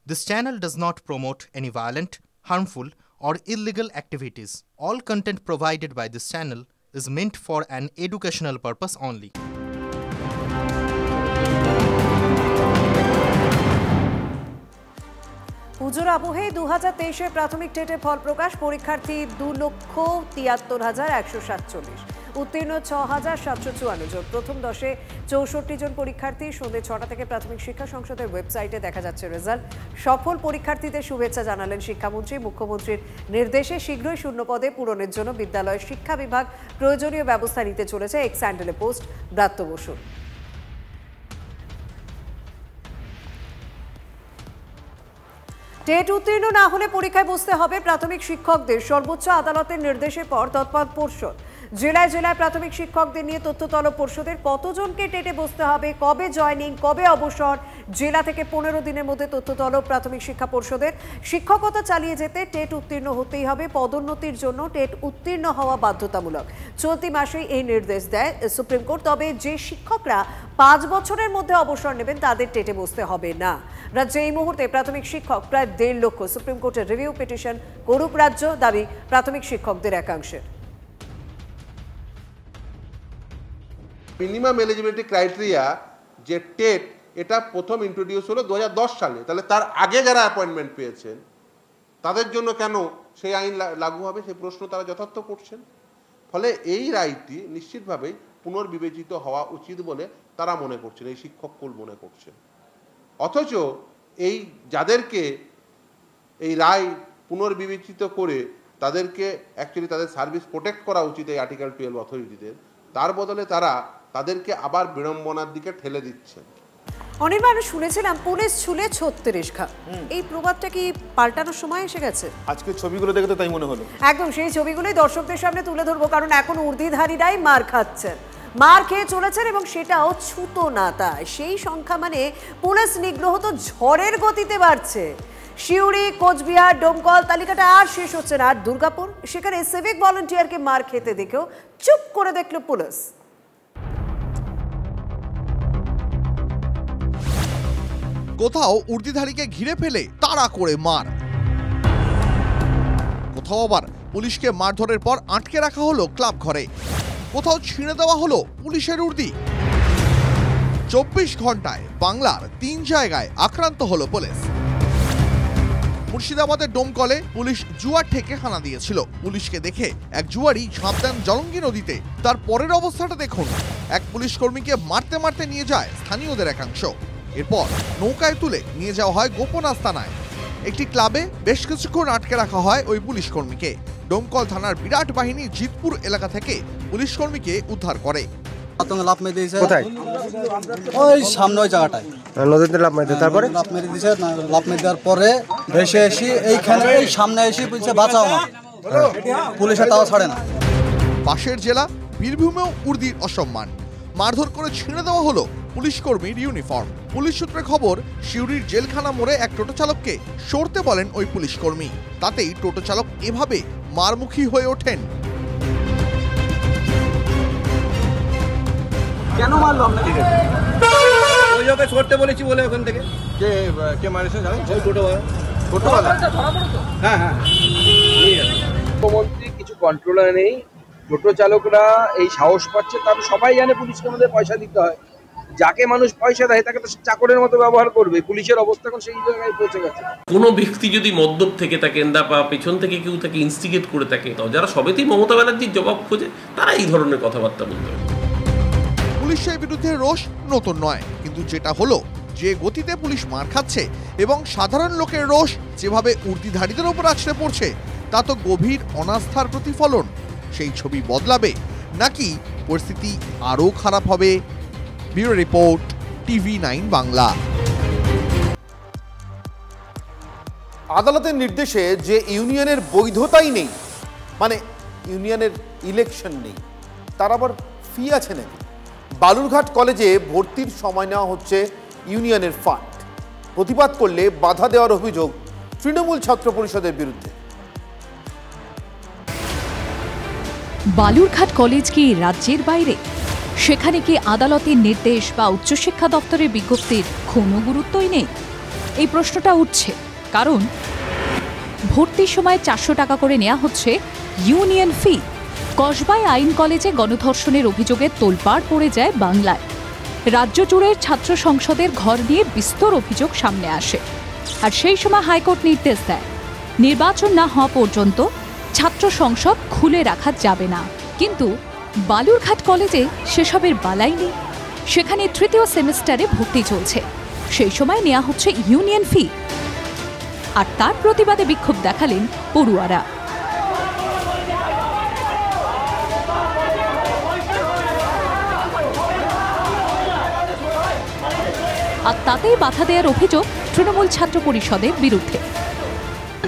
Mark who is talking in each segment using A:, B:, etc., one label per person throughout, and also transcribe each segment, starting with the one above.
A: This channel does not promote any violent, harmful, or illegal activities. All content provided by this channel is meant for an educational purpose only.
B: পুজোর আবহে 2023 প্রাথমিক টেটের ফল প্রকাশ। পরীক্ষার্থী 2,73,147, উত্তীর্ণ 6,754 জন। প্রথম 10-এ 64 জন পরীক্ষার্থী। সন্ধ্যে 6টা থেকে প্রাথমিক শিক্ষা সংসদের ওয়েবসাইটে দেখা যাচ্ছে রেজাল্ট। সফল পরীক্ষার্থীদের শুভেচ্ছা জানালেন শিক্ষামন্ত্রী। মুখ্যমন্ত্রীর নির্দেশে শীঘ্রই শূন্য পদে পূরণের জন্য বিদ্যালয়ের শিক্ষা বিভাগ প্রয়োজনীয় ব্যবস্থা নিতে চলেছে। এক্স হ্যান্ডেলে পোস্ট ব্রাত্য বসুর। টেট উত্তীর্ণ না হলে পরীক্ষায় বসতে হবে প্রাথমিক শিক্ষকদের। সর্বোচ্চ আদালতের নির্দেশের পর তৎপর পর্ষদ। জেলায় জেলায় প্রাথমিক শিক্ষকদের নিয়ে তথ্য তলব পর্ষদের। কতজনকে টেটে বসতে হবে, কবে জয়নিং, কবে অবসর, জেলা থেকে 15 দিনের মধ্যে তথ্য তলব প্রাথমিক শিক্ষা পর্ষদের। শিক্ষকতা চালিয়ে যেতে টেট উত্তীর্ণ হতেই হবে। পদোন্নতির জন্য টেট উত্তীর্ণ হওয়া বাধ্যতামূলক। চলতি মাসেই এই নির্দেশ দেয় সুপ্রিম কোর্ট। তবে যে শিক্ষকরা 5 বছরের মধ্যে অবসর নেবেন তাদের টেটে বসতে হবে না। রাজ্যে এই মুহূর্তে প্রাথমিক শিক্ষক প্রায় 1.5 লক্ষ। সুপ্রিম কোর্টের রিভিউ পিটিশন করুক রাজ্য, দাবি প্রাথমিক শিক্ষকদের একাংশের।
C: মিনিমাম এলিজিবিলিটি ক্রাইটেরিয়া যে টেট, এটা প্রথম ইন্ট্রোডিউস হলো 2010 সালে। তাহলে তার আগে যারা অ্যাপয়েন্টমেন্ট পেয়েছেন তাদের জন্য কেন সেই আইন লাগু হবে, সেই প্রশ্ন তারা যথার্থ করছেন। ফলে এই রায়টি নিশ্চিতভাবেই পুনর্বিবেচিত হওয়া উচিত বলে তারা মনে করছেন, এই শিক্ষককুল মনে করছেন। অথচ এই যাদেরকে এই রায় পুনর্বিবেচিত করে তাদেরকে অ্যাকচুয়ালি তাদের সার্ভিস প্রোটেক্ট করা উচিত এই আর্টিকেল 12 অথরিটিদের, তার বদলে তাদেরকে আবার বিড়ম্বনার দিকে ঠেলে দিচ্ছেন।
B: অনির্বাণ, শুনেছিলাম পুলিশ ছুলে 36 ঘা। এই প্রভাবটা কি পাল্টানোর সময় এসে গেছে?
D: আজকে ছবিগুলো দেখে তো তাই মনে হলো।
B: একদম সেই ছবিগুলোই দর্শকদের সামনে তুলে ধরবো, কারণ এখন ঊর্ধ্বধারীরাই মার খাচ্ছেন, মার খেয়ে চলেছেন, এবং সেটাও ছুতো না। তাই সেই সংখ্যা মানে পুলিশ নিগ্রহ তো ঝড়ের গতিতে বাড়ছে। শিউড়ি, কোচবিহার, ডোমকল, তালিকাটা আর শেষ হচ্ছে না। আর দুর্গাপুর, সেখানে সিভিক ভলান্টিয়ারকে মার খেতে দেখেও চুপ করে দেখল পুলিশ।
E: কোথাও ঊর্ধ্বধারীকে ঘিরে ফেলে তাড়া করে মার, কোথাও আবার পুলিশকে মারধরের পর আটকে রাখা হলো ক্লাব ঘরে, কোথাও ছিঁড়ে দেওয়া হলো পুলিশের উর্দি। 24 ঘন্টায় বাংলার 3 জায়গায় আক্রান্ত হলো পুলিশ। মুর্শিদাবাদের ডোমকলে পুলিশ জুয়ার ঠেকে হানা দিয়েছিল। পুলিশকে দেখে এক জুয়ারি ঝাঁপ দেন জলঙ্গি নদীতে। তার পরের অবস্থাটা দেখুন, এক পুলিশ কর্মীকে মারতে মারতে নিয়ে যায় স্থানীয়দের একাংশ। এরপর নৌকায় তুলে নিয়ে যাওয়া হয় গোপন আস্তানায়। একটি ক্লাবে বেশ কিছুক্ষণ আটকে রাখা হয় ওই পুলিশ কর্মীকে। ডোমকল থানার বিরাট বাহিনী জিতপুর এলাকা থেকে পুলিশ কর্মীকে উদ্ধার করে।
F: লাভ মেরে দিয়েছে কোথায়? ওই সামনে ওই জায়গাটায় নদীতে লাভ মেরে, তারপরে লাভ মেরে দিয়েছে। লাভ মেরে দেওয়ার পরে ভেসে এসে এইখানে এই সামনে এসে বলছে বাঁচাও আমাকে। পুলিশের তাও ছাড়ে না।
E: পাশের জেলা বীরভূমেও উর্দির অসম্মান, মারধর করে ছিঁড়ে দেওয়া হলো পুলিশ কর্মীর ইউনিফর্ম। পুলিশ সূত্রে খবর, শিউরির জেলখানা মোড়ে এক টোটো চালককে সরতে বলেন ওই পুলিশ কর্মী। তাতেই টোটো চালক এভাবে মারমুখী হয়ে ওঠেন।
G: কেন মারলো আপনাকে? ওই লোকে সরতে বলেছি বলে ওখান থেকে। কে মারেছে জানেন? ওই টোটোওয়ালা। হ্যাঁ হ্যাঁ, মুখ্যমন্ত্রী কিছু কন্ট্রোলার নেই, টোটো চালকরা এই সাহস পাচ্ছে। তবে সবাই জানে পুলিশকে আমাদের পয়সা দিতে হয়। যাকে মানুষ পয়সা দেয় তাকে তো চাকরের মতো ব্যবহার করবে। পুলিশের অবস্থা এখন সেই জায়গায় পৌঁছে গেছে।
H: কোনো ব্যক্তি যদি মদ্যপ থেকে থাকে বা পেছন থেকে কেউ তাকে ইনস্টিগেট করে থাকে, যারা সবেতেই মমতা ব্যানার্জির জবাব খোঁজে, তারা এই ধরনের কথাবার্তা বলতে হবে।
E: পুলিশের বিরুদ্ধে রোষ নতুন নয়, কিন্তু যেটা হলো, যে গতিতে পুলিশ মার খাচ্ছে এবং সাধারণ লোকের রোষ যেভাবে ঊর্ধ্বধারীদের উপর আছড়ে পড়ছে, তা তো গভীর অনাস্থার প্রতিফলন। সেই ছবি বদলাবে নাকি পরিস্থিতি আরও খারাপ হবে? Bureau report, TV9 Bangla.
D: আদালতের নির্দেশে যে ইউনিয়নের বৈধতাই নেই, মানে ইউনিয়নের ইলেকশন নেই, তার আবার ফি আছে নাকি? বালুরঘাট কলেজে ভর্তির সময় নেওয়া হচ্ছে ইউনিয়নের ফান্ড। প্রতিবাদ করলে বাধা দেওয়ার অভিযোগ তৃণমূল ছাত্র পরিষদের বিরুদ্ধে।
I: বালুরঘাট কলেজ কি রাজ্যের বাইরে? সেখানে কি আদালতের নির্দেশ বা উচ্চশিক্ষা দপ্তরের বিজ্ঞপ্তির কোনো গুরুত্বই নেই? এই প্রশ্নটা উঠছে, কারণ ভর্তির সময় 400 টাকা করে নেওয়া হচ্ছে ইউনিয়ন ফি। কসবায় আইন কলেজে গণধর্ষণের অভিযোগে তোলপাড় পড়ে যায় বাংলায়। রাজ্য জুড়ে ছাত্র সংসদের ঘর নিয়ে বিস্তর অভিযোগ সামনে আসে, আর সেই সময় হাইকোর্ট নির্দেশ দেয় নির্বাচন না হওয়া পর্যন্ত ছাত্র সংসদ খুলে রাখা যাবে না। কিন্তু বালুরঘাট কলেজে সেসবের বালাই নেই। সেখানে তৃতীয় সেমিস্টারে ভর্তি চলছে, সেই সময় নেওয়া হচ্ছে ইউনিয়ন ফি, আর তার প্রতিবাদে বিক্ষোভ দেখালেন পড়ুয়ারা। আর তাতেই বাধা দেওয়ার অভিযোগ তৃণমূল ছাত্র পরিষদের বিরুদ্ধে।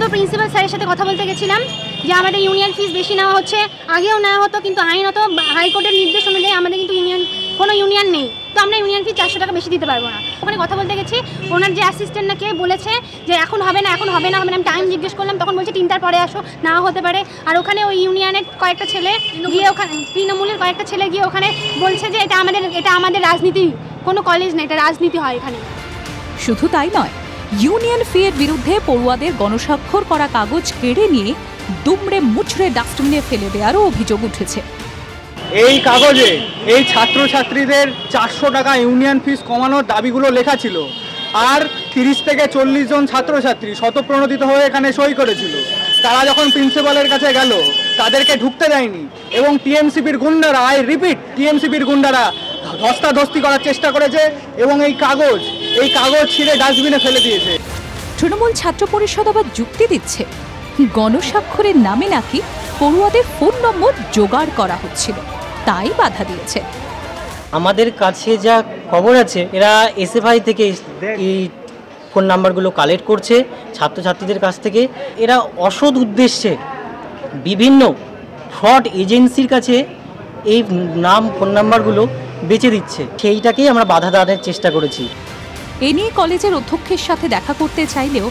J: তো প্রিন্সিপাল স্যারের সাথে কথা বলতে গেছিলাম যে আমাদের ইউনিয়ন ফিস বেশি নেওয়া হচ্ছে, আগেও নেওয়া হতো, কিন্তু আইনত হাইকোর্টের নির্দেশ অনুযায়ী আমাদের কিন্তু কোনো ইউনিয়ন নেই, তো আমরা ইউনিয়ন ফি 400 টাকা বেশি দিতে পারবো না। ওখানে কথা বলতে গেছি, ওনার যে অ্যাসিস্ট্যান্ট নাকি বলেছে যে এখন হবে না, এখন হবে না, আমি টাইম জিজ্ঞেস করলাম, তখন বলছে 3টার পরে আসো, না হতে পারে। আর ওখানে ওই ইউনিয়নের কয়েকটা ছেলে গিয়ে ওখানে, তৃণমূলের কয়েকটা ছেলে গিয়ে ওখানে বলছে যে এটা আমাদের রাজনীতি, কোনো কলেজ না, এটা রাজনীতি হয় এখানে।
I: শুধু তাই নয়, ইউনিয়ন ফি এর বিরুদ্ধে পড়ুয়াদের গণস্বাক্ষর করা কাগজ কেড়ে নিয়ে দুমড়ে মুচড়ে ডাস্টবিনে ফেলে দেওয়ারও অভিযোগ উঠেছে।
F: এই কাগজে এই ছাত্রছাত্রীদের 400 টাকা ইউনিয়ন ফিস কমানোর দাবিগুলো লেখা ছিল, আর 30 থেকে 40 জন ছাত্রছাত্রী স্বতঃপ্রণোদিত হয়ে এখানে সই করেছিল। তারা যখন প্রিন্সিপালের কাছে গেল, তাদেরকে ঢুকতে দেয়নি, এবং টিএমসিপির গুন্ডারা, আই রিপিট, টিএমসিপির গুন্ডারা ধস্তাধস্তি করার চেষ্টা করেছে এবং এই কাগজ ছিঁড়ে ডাস্টবিনে ফেলে দিয়েছে।
I: তৃণমূল ছাত্র পরিষদ আবার যুক্তি দিচ্ছে গণস্বাক্ষরের নামে নাকি পড়ুয়াদের ফোন নম্বর জোগাড় করা হচ্ছিল, তাই বাধা দিয়েছে।
K: আমাদের কাছে যা খবর আছে, এরা এসএফআই থেকে এই ফোন নাম্বারগুলো কালেক্ট করছে ছাত্রছাত্রীদের কাছ থেকে। এরা অসৎ উদ্দেশ্যে বিভিন্ন ফ্রড এজেন্সির কাছে এই ফোন নাম্বারগুলো বেচে দিচ্ছে, সেইটাকেই আমরা বাধা দেওয়ার চেষ্টা করেছি।
I: এ নিয়ে কলেজের অধ্যক্ষের সাথে দেখা করতে চাইলেও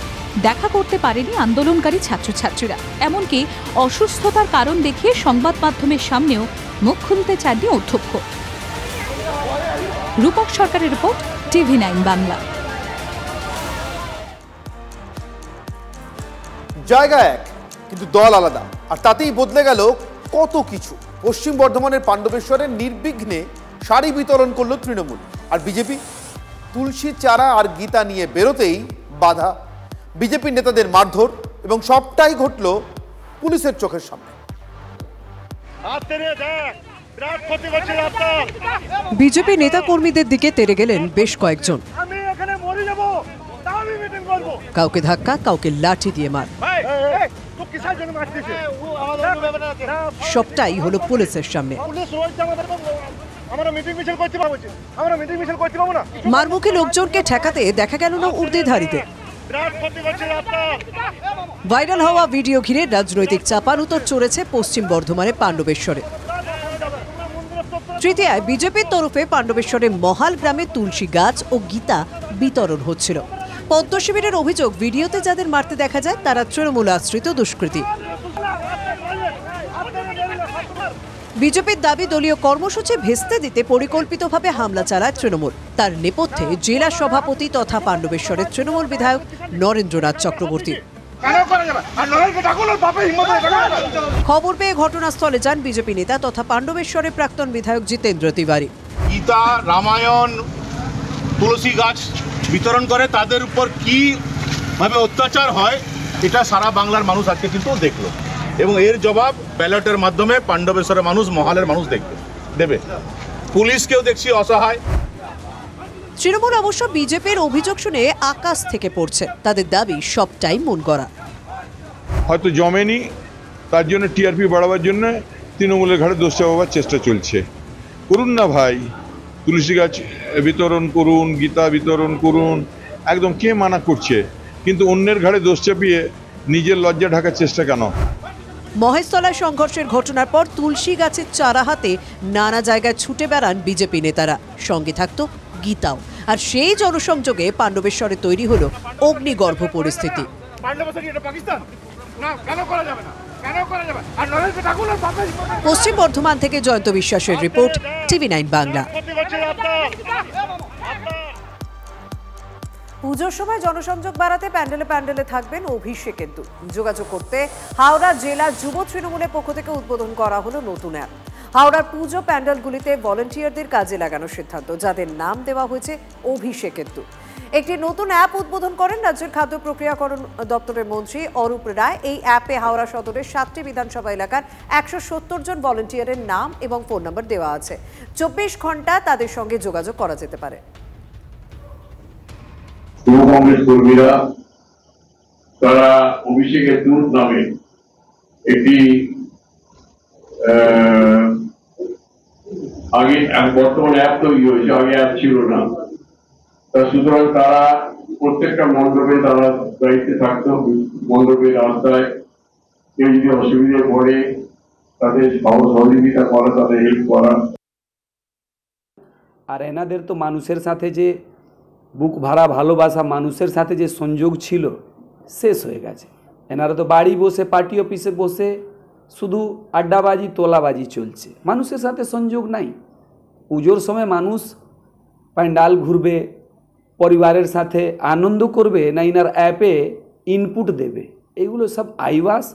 I: দেখা করতে পারেনি আন্দোলনকারী ছাত্রছাত্রীরা। এমনকি অসুস্থতার কারণ দেখিয়ে সংবাদ মাধ্যমের সামনেও মুখ খুলতে চাননি অধ্যক্ষ। রূপক সরকারের রিপোর্ট, TV9 বাংলা।
D: জায়গা এক, কিন্তু দল আলাদা, আর তাতেই বদলে গেল কত কিছু। পশ্চিম বর্ধমানের পাণ্ডবেশ্বরের নির্বিঘ্নে শাড়ি বিতরণ করলো তৃণমূল, আর বিজেপি তুলসী চারা আর গীতা নিয়ে বেরোতেই বাধা। বিজেপি নেতাদের মারধর, এবং সবটাই ঘটল পুলিশের চোখের সামনে।
B: বিজেপি নেতা কর্মীদের দিকে তেড়ে গেলেন বেশ কয়েকজন, কাউকে ধাক্কা, কাউকে লাঠি দিয়ে মার। সবটাই হলো পুলিশের সামনে। মারমুখী লোকজনকে ঠেকাতে দেখা গেল না উর্দিধারীদের। ভাইরাল হওয়া ভিডিও ঘিরে রাজনৈতিক চাপানুতর চড়েছে পশ্চিম বর্ধমানে পাণ্ডবেশ্বরে। তৃতীয়ায় বিজেপির তরফে পাণ্ডবেশ্বরের মহাল গ্রামে তুলসী গাছ ও গীতা বিতরণ হচ্ছিল। পদ্ম শিবিরের অভিযোগ, ভিডিওতে যাদের মারতে দেখা যায় তারা তৃণমূল আশ্রিত দুষ্কৃতী। বিজেপির দাবি, দলীয় কর্মসূচি ভেস্তে দিতে পরিকল্পিতভাবে হামলা চালায় তৃণমূল। তার নেপথ্যে জেলা সভাপতি তথা পাণ্ডবেশ্বরের তৃণমূল বিধায়ক নরেন্দ্রনাথ চক্রবর্তী। খবর পেয়ে ঘটনাস্থলে যান বিজেপি নেতা তথা পাণ্ডবেশ্বরের প্রাক্তন বিধায়ক জিতেন্দ্র তিওয়ারি।
L: গীতা, রামায়ণ, তুলসী গাছ বিতরণ করে তাদের উপর কি ভাবে অত্যাচার হয়, এটা সারা বাংলার মানুষ আজকে কিন্তু দেখলো, এবং এর জবাব ব্যালটের মাধ্যমে পাণ্ডবেশ্বরের মানুষ, মহালের মানুষ দেবে। পুলিশকেও দেখছি অসহায়।
B: তৃণমূল অবশ্য বিজেপির অভিযোগ শুনে আকাশ থেকে পড়ছে। তাদের দাবি সবটাই মন করা।
M: হয়তো জমেনি, তার জন্য টিআরপি বাড়াবার জন্য তৃণমূলের ঘাড়ে দোষ চাপাবার চেষ্টা চলছে। করুন না ভাই, তুলসী গাছ বিতরণ করুন, গীতা বিতরণ করুন, একদম কে মানা করছে? কিন্তু অন্যের ঘাড়ে দোষ চাপিয়ে নিজের লজ্জা ঢাকার চেষ্টা কেন?
B: মহেশতলায় সংঘর্ষের ঘটনার পর তুলসী গাছের চারা হাতে নানা জায়গায় ছুটে বেড়ান বিজেপি নেতারা, সঙ্গে থাকতো গীতাও। আর সেই জনসংযোগে পাণ্ডবেশ্বরে তৈরি হলো অগ্নিগর্ভ পরিস্থিতি। পশ্চিম বর্ধমান থেকে জয়ন্ত বিশ্বাসের রিপোর্ট, TV9 বাংলা। পুজোর সময় জনসংযোগ বাড়াতে প্যান্ডেলে থাকবেন অভিষেকের দূত। যোগাযোগ করতে হাওড়া জেলা যুব তৃণমূলের পক্ষ থেকে উদ্বোধন করা হলো নতুন অ্যাপ। হাওড়ার পুজো প্যান্ডেলগুলিতে ভলেন্টিয়ারদের কাজে লাগানোর সিদ্ধান্ত, যাদের নাম দেওয়া হয়েছে অভিষেকের দূত। একটি নতুন অ্যাপ উদ্বোধন করেন রাজ্যের খাদ্য প্রক্রিয়াকরণ দপ্তরের মন্ত্রী অরূপ রায়। এই অ্যাপে হাওড়া সদরের 7টি বিধানসভা এলাকার 170 জন ভলেন্টিয়ারের নাম এবং ফোন নম্বর দেওয়া আছে। 24 ঘন্টা তাদের সঙ্গে যোগাযোগ করা যেতে পারে।
N: কংগ্রেস কর্মীরা তারা অভিষেকের দূত নামে একটি আগে বর্তমানে অ্যাপ তৈরি হয়েছে, আগে অ্যাপ ছিল না। সুতরাং তারা প্রত্যেকটা মণ্ডপে তারা দায়িত্বে থাকতো, মণ্ডপের রাস্তায় কেউ যদি অসুবিধায় পড়ে তাদের সহযোগিতা করা, তাদের হেল্প করা।
G: আর এনাদের তো মানুষের সাথে যে বুক ভরা ভালোবাসা, মানুষের সাথে যে সংযোগ ছিল শেষ হয়ে গেছে। এনারা তো বাড়ি বসে, পার্টি অফিসে বসে শুধু আড্ডাবাজি তোলাবাজি চলছে, মানুষের সাথে সংযোগ নাই। পুজোর সময় মানুষ প্যান্ডাল ঘুরবে, পরিবারের সাথে আনন্দ করবে, না ইনার অ্যাপে ইনপুট দেবে, এগুলো সব আইওয়াস।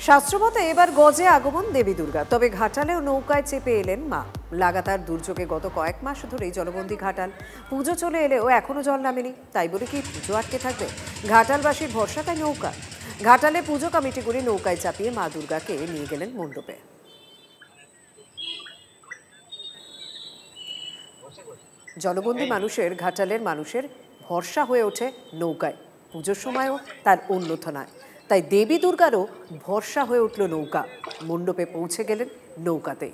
B: শাস্ত্রমতে এবার গজে আগমন দেবী দুর্গা। তবে ঘাটালেও নৌকায় চেপে এলেন মা। লাগাতার দুর্যোগে গত কয়েক মাস ধরেই জলবন্দী ঘাটাল। পুজো চলে এলেও এখনো জল নামেনি, তাই বলে কি পুজো আটকে থাকবে? ঘাটালবাসীর ভরসা তাই নৌকা। ঘাটালে পুজো কমিটিগুলি নৌকায় চাপিয়ে মা দুর্গাকে নিয়ে গেলেন মণ্ডপে। জলবন্দী মানুষের, ঘাটালের মানুষের ভরসা হয়ে ওঠে নৌকায়। পুজোর সময়ও তার অন্যথা নয়, তাই দেবী দুর্গারও ভরসা হয়ে উঠল নৌকা। মণ্ডপে পৌঁছে গেলেন নৌকাতে।